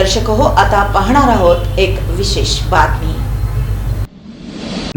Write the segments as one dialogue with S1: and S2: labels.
S1: दर्शक हो, आता पाहणार आहोत एक विशेष बातमी।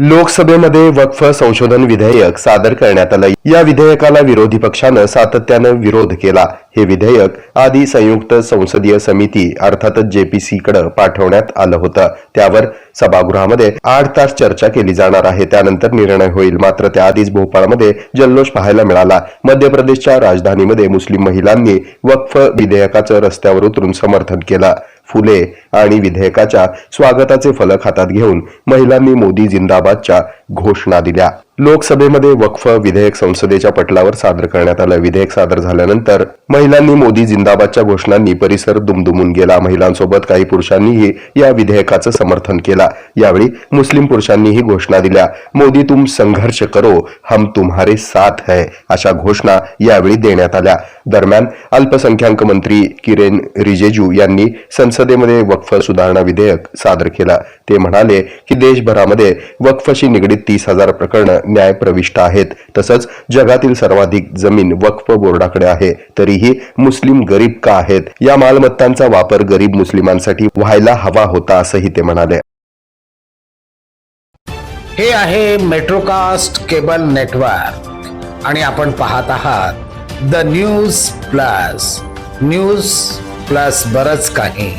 S2: लोकसभेमध्ये वक्फ संशोधन विधेयक सादर करण्यात आलं। या विधेयकाला विरोधी पक्षानं सातत्यानं विरोध केला। हे विधेयक आधी संयुक्त संसदीय समिती अर्थातच जेपीसी कडे पाठवण्यात आलं होतं। त्यावर सभागृहामध्ये 8 तास चर्चा केली जाणार आहे, त्यानंतर निर्णय होईल। मात्र त्याआधीच भोपाळमध्ये जल्लोष पाहायला मिळाला। मध्य प्रदेशच्या राजधानीमध्ये मुस्लिम महिलांनी वक्फ विधेयकाचं रस्त्यावर उतरून समर्थन केलं। फुले आणि विधेयकाच्या स्वागताचे फलक हातात घेऊन महिलांनी मोदी जिंदाबादच्या घोषणा दिल्या। लोकसभेमध्ये वक्फ विधेयक संसदेच्या पटलावर सादर करण्यात आलं। विधेयक सादर झाल्यानंतर महिलांनी मोदी जिंदाबादच्या घोषणांनी परिसर दुमदुमून गेला। महिलांसोबत काही पुरुषांनीही या विधेयकाचं समर्थन केलं। यावेळी मुस्लिम पुरुषांनीही घोषणा दिल्या। मोदी तुम संघर्ष करो, हम तुम्हारे साथ है, अशा घोषणा यावेळी देण्यात आल्या। दरम्यान अल्पसंख्याक मंत्री किरेन रिजिजू यांनी संसदेमध्ये वक्फ सुधारणा विधेयक सादर केलं। ते म्हणाले की देशभरामध्ये वक्फशी निगडीत 30,000 प्रकरणं न्यायप्रविष्ट आहेत। तसंच जगातील सर्वाधिक जमीन वक्फ बोर्डाकडे आहे। तरीही मुस्लिम गरीब का आहेत? या मालमत्तांचा वापर गरीब मुस्लिमांसाठी व्हायला हवा होता, असंही ते म्हणाले।
S3: हे आहे मेट्रोकास्ट केबल नेटवर्क आणि आपण पाहत आहात द न्यूज प्लस बरच काही।